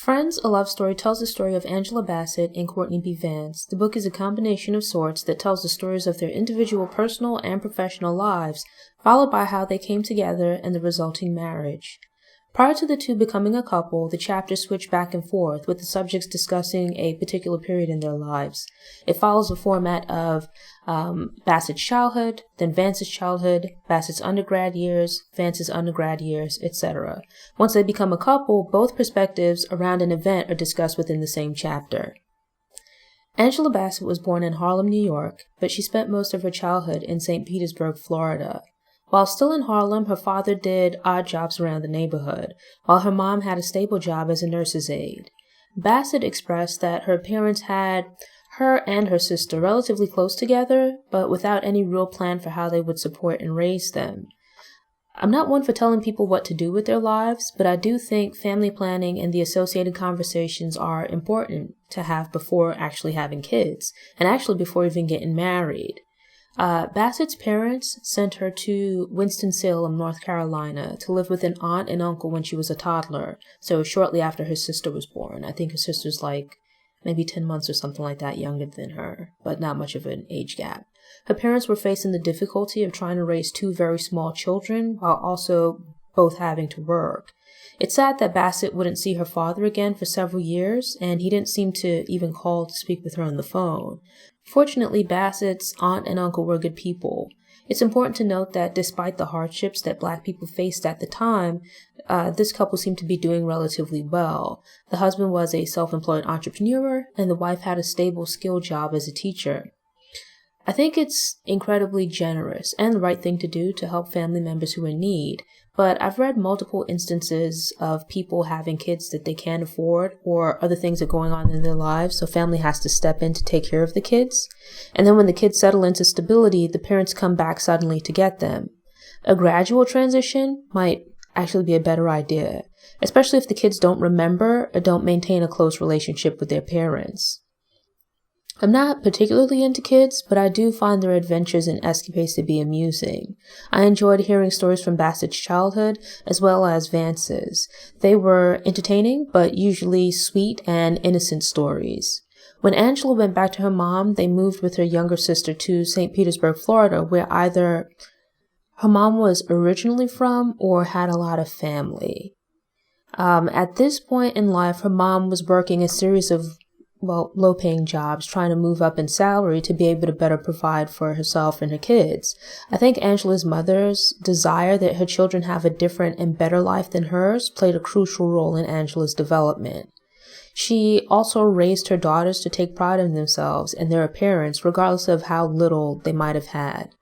Friends, a Love Story tells the story of Angela Bassett and Courtney B. Vance. The book is a combination of sorts that tells the stories of their individual personal and professional lives, followed by how they came together and the resulting marriage. Prior to the two becoming a couple, the chapters switch back and forth, with the subjects discussing a particular period in their lives. It follows the format of Bassett's childhood, then Vance's childhood, Bassett's undergrad years, Vance's undergrad years, etc. Once they become a couple, both perspectives around an event are discussed within the same chapter. Angela Bassett was born in Harlem, New York, but she spent most of her childhood in St. Petersburg, Florida. While still in Harlem, her father did odd jobs around the neighborhood, while her mom had a stable job as a nurse's aide. Bassett expressed that her parents had her and her sister relatively close together, but without any real plan for how they would support and raise them. I'm not one for telling people what to do with their lives, but I do think family planning and the associated conversations are important to have before actually having kids, and actually before even getting married. Bassett's parents sent her to Winston-Salem, North Carolina, to live with an aunt and uncle when she was a toddler, so shortly after her sister was born. I think her sister's like maybe 10 months or something like that younger than her, but not much of an age gap. Her parents were facing the difficulty of trying to raise two very small children while also both having to work. It's sad that Bassett wouldn't see her father again for several years, and he didn't seem to even call to speak with her on the phone. Fortunately, Bassett's aunt and uncle were good people. It's important to note that despite the hardships that Black people faced at the time, this couple seemed to be doing relatively well. The husband was a self-employed entrepreneur, and the wife had a stable, skilled job as a teacher. I think it's incredibly generous and the right thing to do to help family members who are in need, but I've read multiple instances of people having kids that they can't afford or other things are going on in their lives, so family has to step in to take care of the kids. And then when the kids settle into stability, the parents come back suddenly to get them. A gradual transition might actually be a better idea, especially if the kids don't remember or don't maintain a close relationship with their parents. I'm not particularly into kids, but I do find their adventures and escapades to be amusing. I enjoyed hearing stories from Bassett's childhood, as well as Vance's. They were entertaining, but usually sweet and innocent stories. When Angela went back to her mom, they moved with her younger sister to St. Petersburg, Florida, where either her mom was originally from or had a lot of family. At this point in life, her mom was working a series of low-paying jobs, trying to move up in salary to be able to better provide for herself and her kids. I think Angela's mother's desire that her children have a different and better life than hers played a crucial role in Angela's development. She also raised her daughters to take pride in themselves and their appearance, regardless of how little they might have had.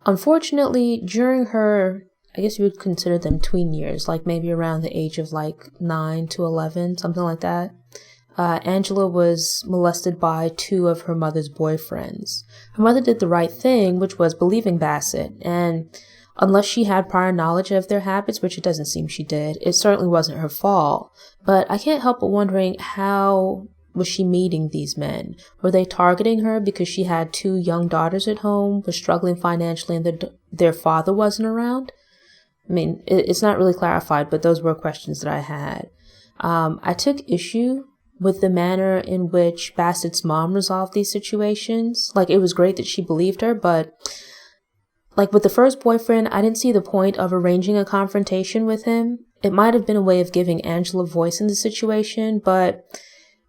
Unfortunately, during her, I guess you would consider them tween years, like maybe around the age of 9 to 11, something like that, Angela was molested by two of her mother's boyfriends. Her mother did the right thing, which was believing Bassett, and unless she had prior knowledge of their habits, which it doesn't seem she did, it certainly wasn't her fault. But I can't help but wondering, how was she meeting these men? Were they targeting her because she had two young daughters at home, was struggling financially, and their father wasn't around? I mean, it's not really clarified, but those were questions that I had. I took issue with the manner in which Bassett's mom resolved these situations. It was great that she believed her, but with the first boyfriend, I didn't see the point of arranging a confrontation with him. It might have been a way of giving Angela voice in the situation, but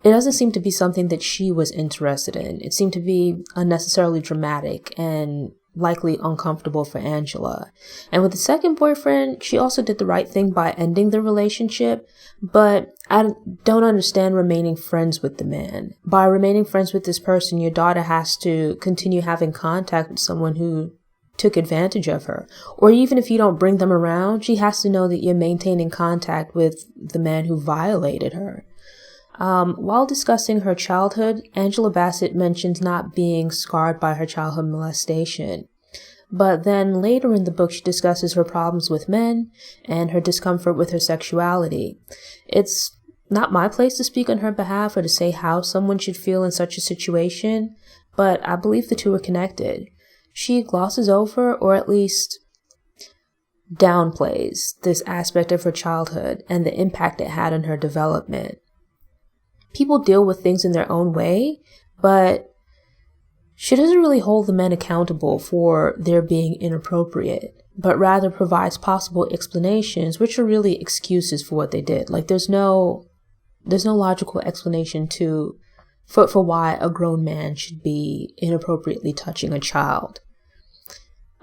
it doesn't seem to be something that she was interested in. It seemed to be unnecessarily dramatic and likely uncomfortable for Angela. And with the second boyfriend, she also did the right thing by ending the relationship, but I don't understand remaining friends with the man. By remaining friends with this person, your daughter has to continue having contact with someone who took advantage of her. Or even if you don't bring them around, she has to know that you're maintaining contact with the man who violated her. While discussing her childhood, Angela Bassett mentions not being scarred by her childhood molestation. But then later in the book, she discusses her problems with men and her discomfort with her sexuality. It's not my place to speak on her behalf or to say how someone should feel in such a situation, but I believe the two are connected. She glosses over, or at least downplays, this aspect of her childhood and the impact it had on her development. people deal with things in their own way, but she doesn't really hold the men accountable for their being inappropriate, but rather provides possible explanations, which are really excuses for what they did. Like there's no logical explanation for why a grown man should be inappropriately touching a child.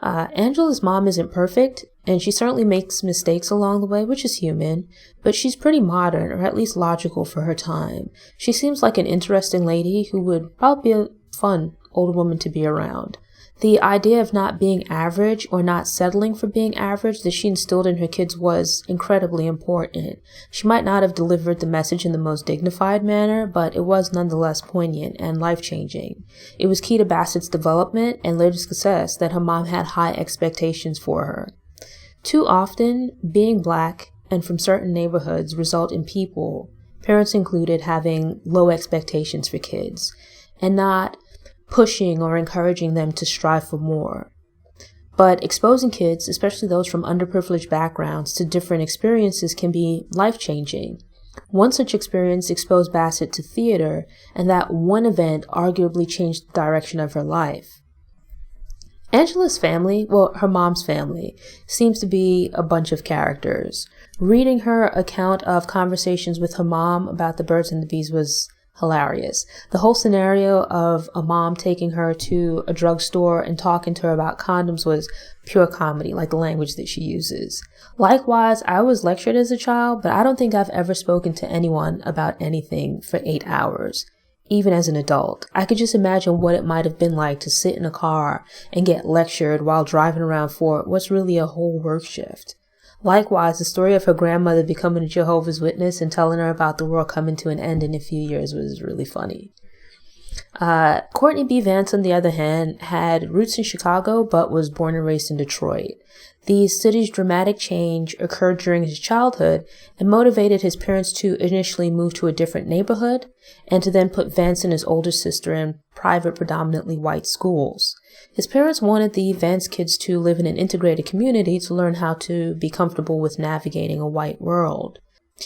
Angela's mom isn't perfect, and she certainly makes mistakes along the way, which is human, but she's pretty modern, or at least logical for her time. She seems like an interesting lady who would probably be a fun older woman to be around. The idea of not being average or not settling for being average that she instilled in her kids was incredibly important. She might not have delivered the message in the most dignified manner, but it was nonetheless poignant and life-changing. It was key to Bassett's development and later success that her mom had high expectations for her. Too often, being black and from certain neighborhoods result in people, parents included, having low expectations for kids and not pushing or encouraging them to strive for more. But exposing kids, especially those from underprivileged backgrounds, to different experiences can be life-changing. One such experience exposed Bassett to theater, and that one event arguably changed the direction of her life. Angela's family, well, her mom's family, seems to be a bunch of characters. Reading her account of conversations with her mom about the birds and the bees was hilarious. The whole scenario of a mom taking her to a drugstore and talking to her about condoms was pure comedy, like the language that she uses. Likewise, I was lectured as a child, but I don't think I've ever spoken to anyone about anything for 8 hours. Even as an adult, I could just imagine what it might have been like to sit in a car and get lectured while driving around for what's really a whole work shift. Likewise, the story of her grandmother becoming a Jehovah's Witness and telling her about the world coming to an end in a few years was really funny. Courtney B. Vance, on the other hand, had roots in Chicago but was born and raised in Detroit. The city's dramatic change occurred during his childhood and motivated his parents to initially move to a different neighborhood and to then put Vance and his older sister in private, predominantly white schools. His parents wanted the Vance kids to live in an integrated community to learn how to be comfortable with navigating a white world.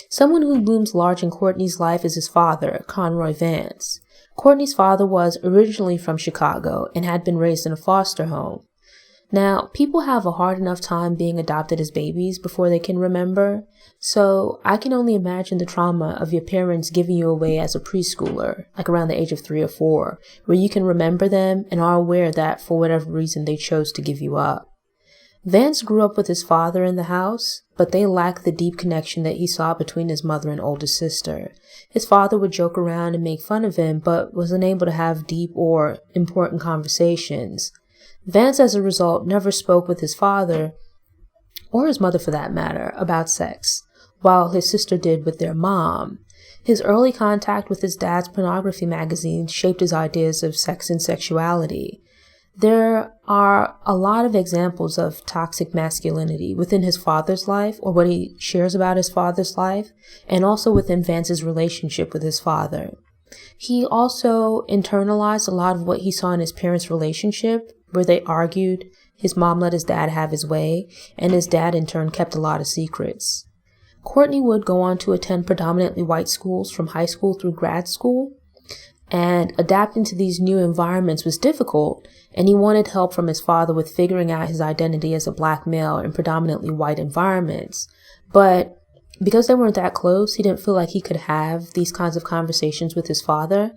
Someone who looms large in Courtney's life is his father, Conroy Vance. Courtney's father was originally from Chicago and had been raised in a foster home. Now, people have a hard enough time being adopted as babies before they can remember, so I can only imagine the trauma of your parents giving you away as a preschooler, like around the age of 3 or 4, where you can remember them and are aware that for whatever reason they chose to give you up. Vance grew up with his father in the house, but they lacked the deep connection that he saw between his mother and older sister. His father would joke around and make fun of him, but was unable to have deep or important conversations. Vance, as a result, never spoke with his father, or his mother for that matter, about sex, while his sister did with their mom. His early contact with his dad's pornography magazine shaped his ideas of sex and sexuality. There are a lot of examples of toxic masculinity within his father's life, or what he shares about his father's life, and also within Vance's relationship with his father. He also internalized a lot of what he saw in his parents' relationship, where they argued, his mom let his dad have his way, and his dad in turn kept a lot of secrets. Courtney would go on to attend predominantly white schools from high school through grad school, and adapting to these new environments was difficult, and he wanted help from his father with figuring out his identity as a black male in predominantly white environments. But because they weren't that close, he didn't feel like he could have these kinds of conversations with his father.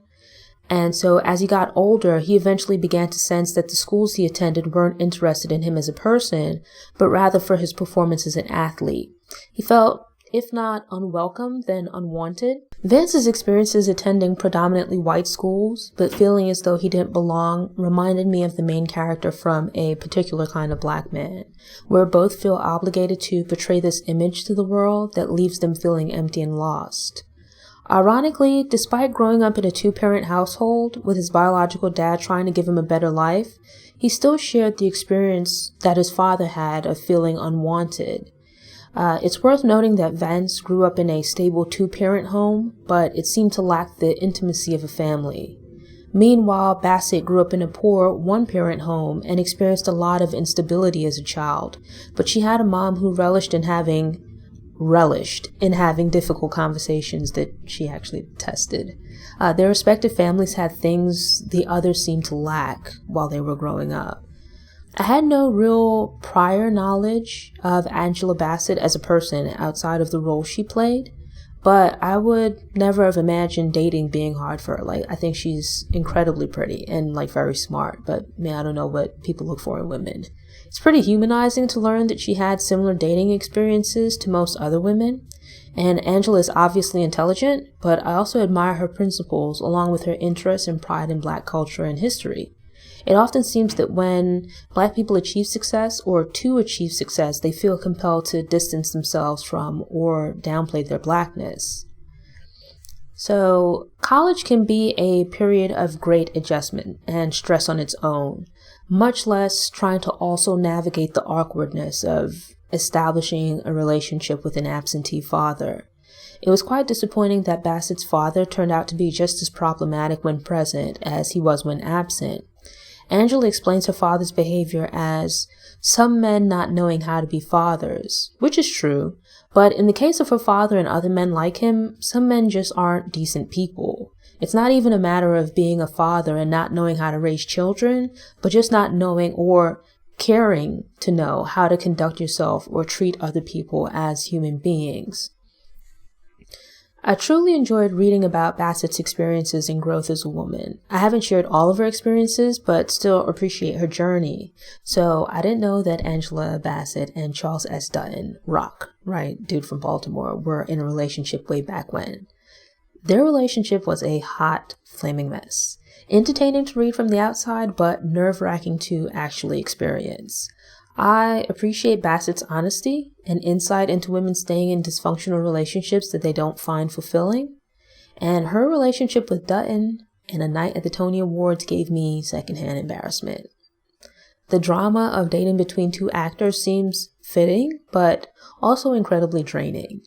And so as he got older, he eventually began to sense that the schools he attended weren't interested in him as a person, but rather for his performance as an athlete. He felt, if not unwelcome, then unwanted. Vance's experiences attending predominantly white schools, but feeling as though he didn't belong, reminded me of the main character from A Particular Kind of Black Man, where both feel obligated to portray this image to the world that leaves them feeling empty and lost. Ironically, despite growing up in a 2-parent household with his biological dad trying to give him a better life, he still shared the experience that his father had of feeling unwanted. It's worth noting that Vance grew up in a stable 2-parent home, but it seemed to lack the intimacy of a family. Meanwhile, Bassett grew up in a poor 1-parent home and experienced a lot of instability as a child, but she had a mom who relished in having relished in having difficult conversations that she actually detested. Their respective families had things the others seemed to lack while they were growing up. I had no real prior knowledge of Angela Bassett as a person outside of the role she played, but I would never have imagined dating being hard for her. Like, I think she's incredibly pretty and, like, very smart, but man, I don't know what people look for in women. It's pretty humanizing to learn that she had similar dating experiences to most other women, and Angela is obviously intelligent, but I also admire her principles along with her interest and pride in Black culture and history. It often seems that when Black people achieve success, or to achieve success, they feel compelled to distance themselves from or downplay their Blackness. So, college can be a period of great adjustment and stress on its own, much less trying to also navigate the awkwardness of establishing a relationship with an absentee father. It was quite disappointing that Bassett's father turned out to be just as problematic when present as he was when absent. Angela explains her father's behavior as some men not knowing how to be fathers, which is true, but in the case of her father and other men like him, some men just aren't decent people. It's not even a matter of being a father and not knowing how to raise children, but just not knowing or caring to know how to conduct yourself or treat other people as human beings. I truly enjoyed reading about Bassett's experiences and growth as a woman. I haven't shared all of her experiences, but still appreciate her journey. So I didn't know that Angela Bassett and Charles S. Dutton, Rock, right, dude from Baltimore, were in a relationship way back when. Their relationship was a hot, flaming mess. Entertaining to read from the outside, but nerve-wracking to actually experience. I appreciate Bassett's honesty and insight into women staying in dysfunctional relationships that they don't find fulfilling. And her relationship with Dutton and a night at the Tony Awards gave me secondhand embarrassment. The drama of dating between two actors seems fitting, but also incredibly draining.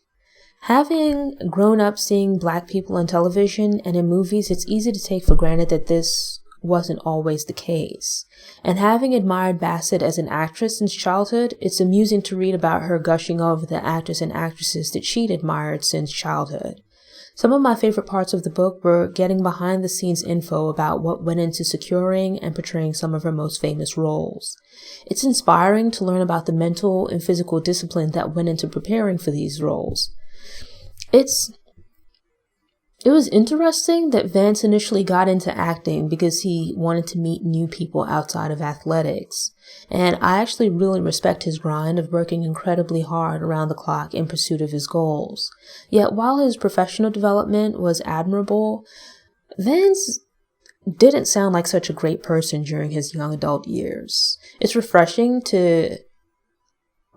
Having grown up seeing Black people on television and in movies, it's easy to take for granted that this wasn't always the case. And having admired Bassett as an actress since childhood, it's amusing to read about her gushing over the actors and actresses that she'd admired since childhood. Some of my favorite parts of the book were getting behind the scenes info about what went into securing and portraying some of her most famous roles. It's inspiring to learn about the mental and physical discipline that went into preparing for these roles. It was interesting that Vance initially got into acting because he wanted to meet new people outside of athletics. And I actually really respect his grind of working incredibly hard around the clock in pursuit of his goals. Yet while his professional development was admirable, Vance didn't sound like such a great person during his young adult years. It's refreshing to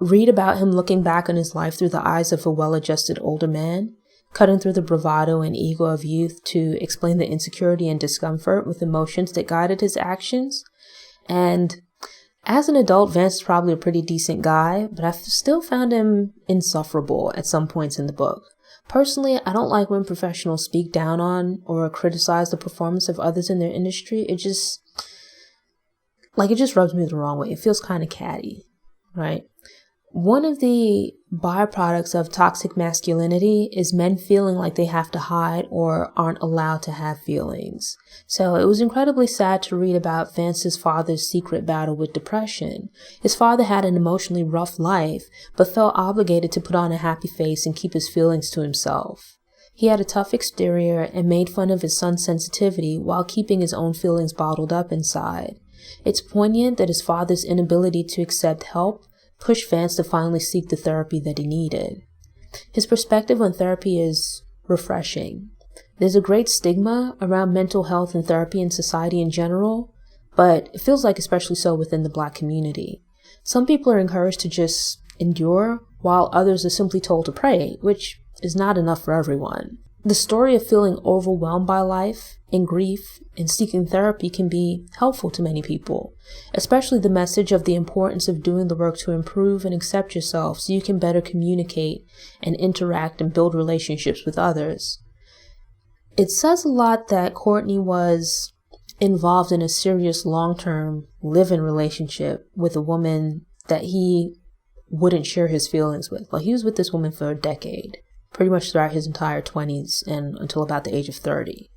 read about him looking back on his life through the eyes of a well-adjusted older man, cutting through the bravado and ego of youth to explain the insecurity and discomfort with emotions that guided his actions. And as an adult, Vance is probably a pretty decent guy, but I still found him insufferable at some points in the book. Personally, I don't like when professionals speak down on or criticize the performance of others in their industry. It just rubs me the wrong way. It feels kind of catty, right? One of the byproducts of toxic masculinity is men feeling like they have to hide or aren't allowed to have feelings. So it was incredibly sad to read about Vance's father's secret battle with depression. His father had an emotionally rough life, but felt obligated to put on a happy face and keep his feelings to himself. He had a tough exterior and made fun of his son's sensitivity while keeping his own feelings bottled up inside. It's poignant that his father's inability to accept help pushed Vance to finally seek the therapy that he needed. His perspective on therapy is refreshing. There's a great stigma around mental health and therapy in society in general, but it feels like especially so within the Black community. Some people are encouraged to just endure, while others are simply told to pray, which is not enough for everyone. The story of feeling overwhelmed by life and grief and seeking therapy can be helpful to many people, especially the message of the importance of doing the work to improve and accept yourself so you can better communicate and interact and build relationships with others. It says a lot that Courtney was involved in a serious long-term live-in relationship with a woman that he wouldn't share his feelings with. Like, he was with this woman for a decade, pretty much throughout his entire 20s and until about the age of 30.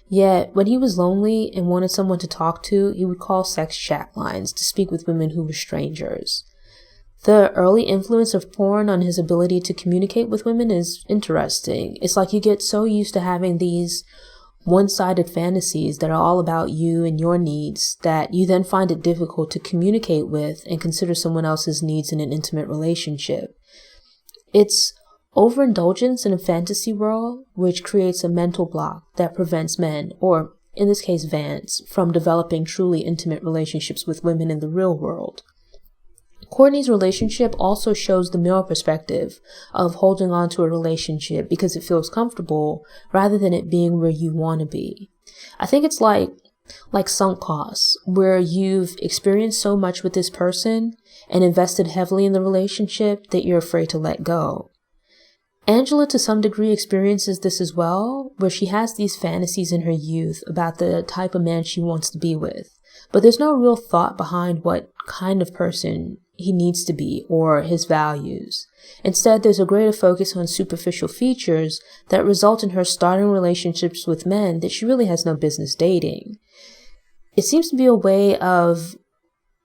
Yet, when he was lonely and wanted someone to talk to, he would call sex chat lines to speak with women who were strangers. The early influence of porn on his ability to communicate with women is interesting. It's like you get so used to having these one-sided fantasies that are all about you and your needs that you then find it difficult to communicate with and consider someone else's needs in an intimate relationship. It's overindulgence in a fantasy world, which creates a mental block that prevents men, or in this case Vance, from developing truly intimate relationships with women in the real world. Courtney's relationship also shows the male perspective of holding on to a relationship because it feels comfortable rather than it being where you want to be. I think it's like sunk costs, where you've experienced so much with this person and invested heavily in the relationship that you're afraid to let go. Angela, to some degree, experiences this as well, where she has these fantasies in her youth about the type of man she wants to be with, but there's no real thought behind what kind of person he needs to be or his values. Instead, there's a greater focus on superficial features that result in her starting relationships with men that she really has no business dating. It seems to be a way of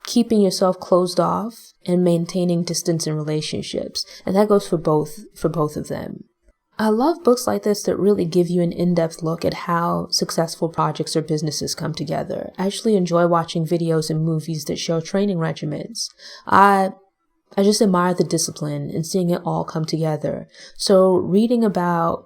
keeping yourself closed off and maintaining distance in relationships, and that goes for both of them. I love books like this that really give you an in-depth look at how successful projects or businesses come together. I actually enjoy watching videos and movies that show training regimens. I just admire the discipline and seeing it all come together. So reading about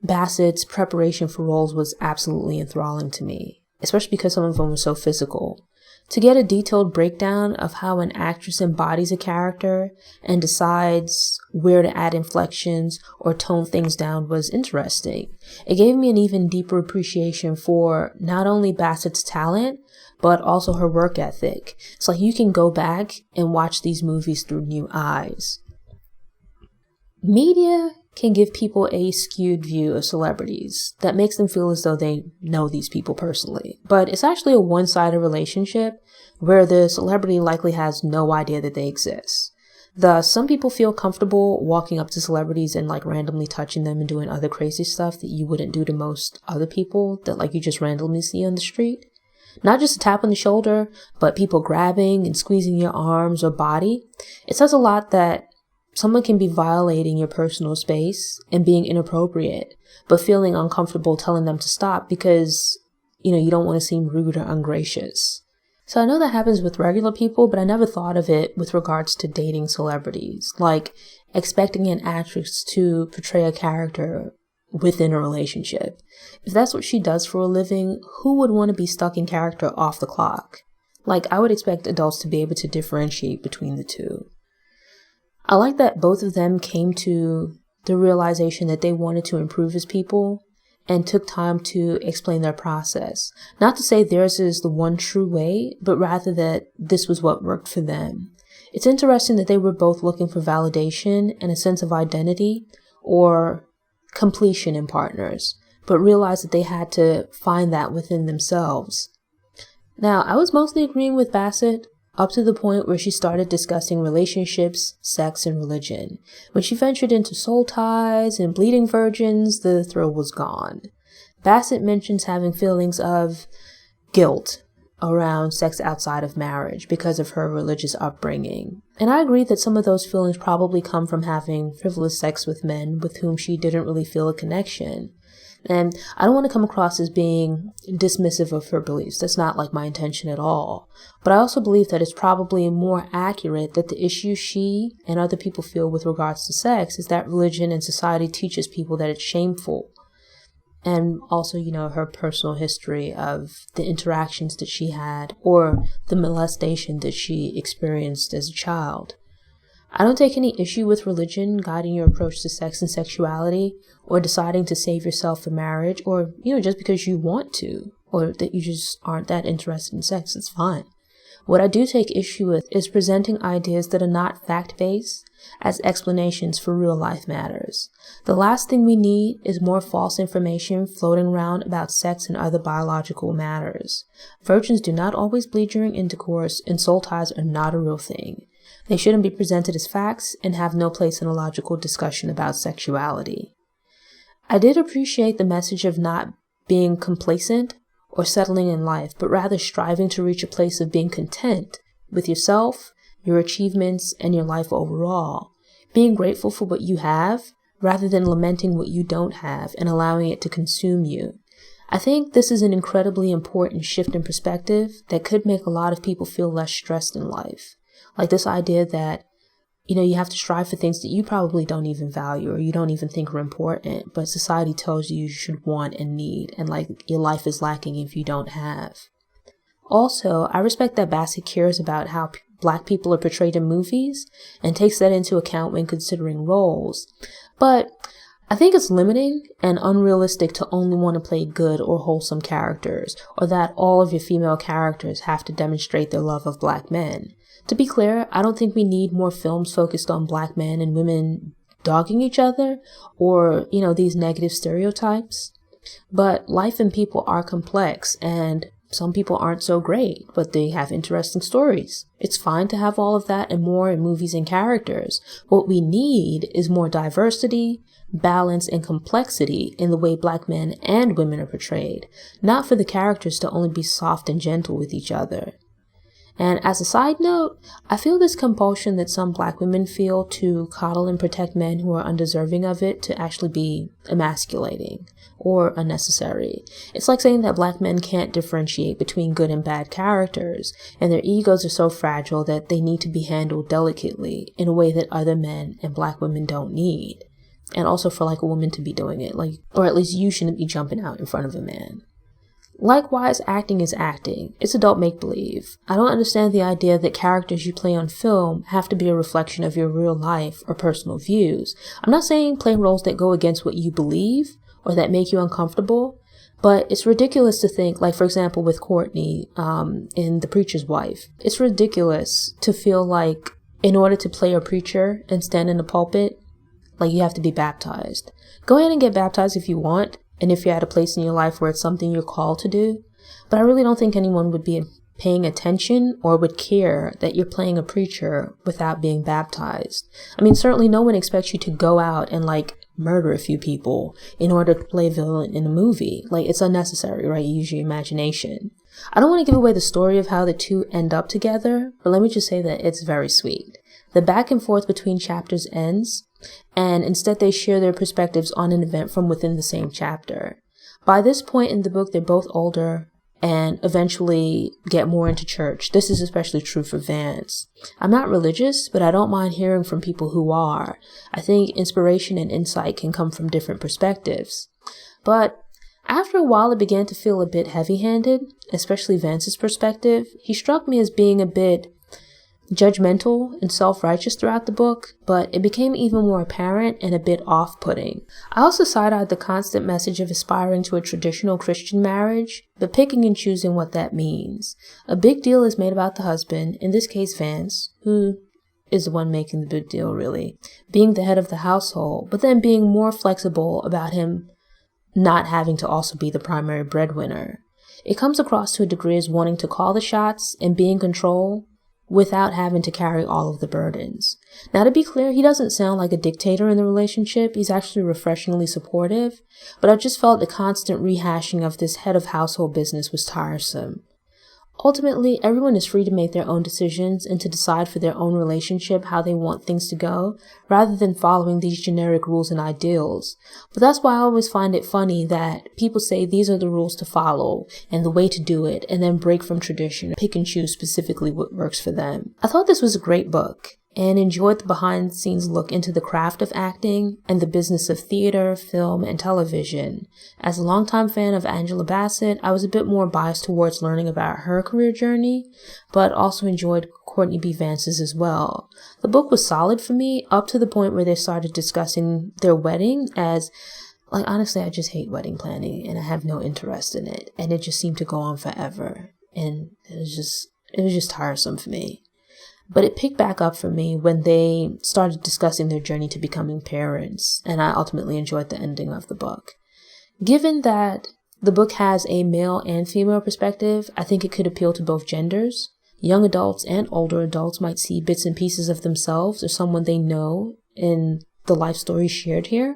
Bassett's preparation for roles was absolutely enthralling to me, especially because some of them were so physical. To get a detailed breakdown of how an actress embodies a character and decides where to add inflections or tone things down was interesting. It gave me an even deeper appreciation for not only Bassett's talent, but also her work ethic. It's like you can go back and watch these movies through new eyes. Media can give people a skewed view of celebrities that makes them feel as though they know these people personally. But it's actually a one-sided relationship where the celebrity likely has no idea that they exist. Thus, some people feel comfortable walking up to celebrities and randomly touching them and doing other crazy stuff that you wouldn't do to most other people that you just randomly see on the street. Not just a tap on the shoulder, but people grabbing and squeezing your arms or body. It says a lot that someone can be violating your personal space and being inappropriate, but feeling uncomfortable telling them to stop because, you don't want to seem rude or ungracious. So I know that happens with regular people, but I never thought of it with regards to dating celebrities, like expecting an actress to portray a character within a relationship. If that's what she does for a living, who would want to be stuck in character off the clock? I would expect adults to be able to differentiate between the two. I like that both of them came to the realization that they wanted to improve as people and took time to explain their process. Not to say theirs is the one true way, but rather that this was what worked for them. It's interesting that they were both looking for validation and a sense of identity or completion in partners, but realized that they had to find that within themselves. Now, I was mostly agreeing with Bassett up to the point where she started discussing relationships, sex, and religion. When she ventured into soul ties and bleeding virgins, the thrill was gone. Bassett mentions having feelings of guilt around sex outside of marriage because of her religious upbringing. And I agree that some of those feelings probably come from having frivolous sex with men with whom she didn't really feel a connection. And I don't want to come across as being dismissive of her beliefs. That's not my intention at all. But I also believe that it's probably more accurate that the issue she and other people feel with regards to sex is that religion and society teaches people that it's shameful. And also, her personal history of the interactions that she had or the molestation that she experienced as a child. I don't take any issue with religion guiding your approach to sex and sexuality, or deciding to save yourself for marriage, or, just because you want to, or that you just aren't that interested in sex. It's fine. What I do take issue with is presenting ideas that are not fact-based as explanations for real-life matters. The last thing we need is more false information floating around about sex and other biological matters. Virgins do not always bleed during intercourse, and soul ties are not a real thing. They shouldn't be presented as facts and have no place in a logical discussion about sexuality. I did appreciate the message of not being complacent or settling in life, but rather striving to reach a place of being content with yourself, your achievements, and your life overall. Being grateful for what you have, rather than lamenting what you don't have and allowing it to consume you. I think this is an incredibly important shift in perspective that could make a lot of people feel less stressed in life. Like this idea that, you have to strive for things that you probably don't even value or you don't even think are important, but society tells you should want and need, and like your life is lacking if you don't have. Also, I respect that Bassett cares about how Black people are portrayed in movies and takes that into account when considering roles. But I think it's limiting and unrealistic to only want to play good or wholesome characters, or that all of your female characters have to demonstrate their love of Black men. To be clear, I don't think we need more films focused on Black men and women dogging each other or, these negative stereotypes. But life and people are complex, and some people aren't so great, but they have interesting stories. It's fine to have all of that and more in movies and characters. What we need is more diversity, balance, and complexity in the way Black men and women are portrayed, not for the characters to only be soft and gentle with each other. And as a side note, I feel this compulsion that some Black women feel to coddle and protect men who are undeserving of it to actually be emasculating or unnecessary. It's like saying that Black men can't differentiate between good and bad characters, and their egos are so fragile that they need to be handled delicately in a way that other men and Black women don't need. And also for like a woman to be doing it, or at least you shouldn't be jumping out in front of a man. Likewise, acting is acting. It's adult make-believe. I don't understand the idea that characters you play on film have to be a reflection of your real life or personal views. I'm not saying play roles that go against what you believe or that make you uncomfortable, but it's ridiculous to think, like for example with Courtney in The Preacher's Wife. It's ridiculous to feel like in order to play a preacher and stand in the pulpit, like you have to be baptized. Go ahead and get baptized if you want, and if you're at a place in your life where it's something you're called to do. But I really don't think anyone would be paying attention or would care that you're playing a preacher without being baptized. I mean, certainly no one expects you to go out and murder a few people in order to play a villain in a movie. It's unnecessary, right? You use your imagination. I don't want to give away the story of how the two end up together, but let me just say that it's very sweet. The back and forth between chapters ends, and instead they share their perspectives on an event from within the same chapter. By this point in the book, they're both older and eventually get more into church. This is especially true for Vance. I'm not religious, but I don't mind hearing from people who are. I think inspiration and insight can come from different perspectives. But after a while, it began to feel a bit heavy-handed, especially Vance's perspective. He struck me as being a bit judgmental and self-righteous throughout the book, but it became even more apparent and a bit off-putting. I also side-eyed the constant message of aspiring to a traditional Christian marriage, but picking and choosing what that means. A big deal is made about the husband, in this case Vance, who is the one making the big deal really, being the head of the household, but then being more flexible about him not having to also be the primary breadwinner. It comes across to a degree as wanting to call the shots and be in control, without having to carry all of the burdens. Now, to be clear, he doesn't sound like a dictator in the relationship. He's actually refreshingly supportive, but I just felt the constant rehashing of this head of household business was tiresome. Ultimately, everyone is free to make their own decisions and to decide for their own relationship how they want things to go, rather than following these generic rules and ideals. But that's why I always find it funny that people say these are the rules to follow and the way to do it, and then break from tradition, pick and choose specifically what works for them. I thought this was a great book, and enjoyed the behind-the-scenes look into the craft of acting and the business of theater, film, and television. As a longtime fan of Angela Bassett, I was a bit more biased towards learning about her career journey, but also enjoyed Courtney B. Vance's as well. The book was solid for me up to the point where they started discussing their wedding as, honestly, I just hate wedding planning and I have no interest in it, and it just seemed to go on forever, and it was just tiresome for me. But it picked back up for me when they started discussing their journey to becoming parents, and I ultimately enjoyed the ending of the book. Given that the book has a male and female perspective, I think it could appeal to both genders. Young adults and older adults might see bits and pieces of themselves or someone they know in the life story shared here.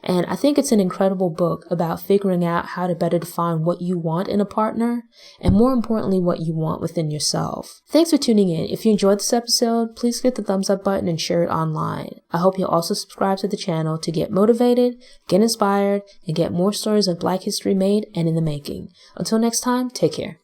And I think it's an incredible book about figuring out how to better define what you want in a partner, and more importantly, what you want within yourself. Thanks for tuning in. If you enjoyed this episode, please hit the thumbs up button and share it online. I hope you'll also subscribe to the channel to get motivated, get inspired, and get more stories of Black history made and in the making. Until next time, take care.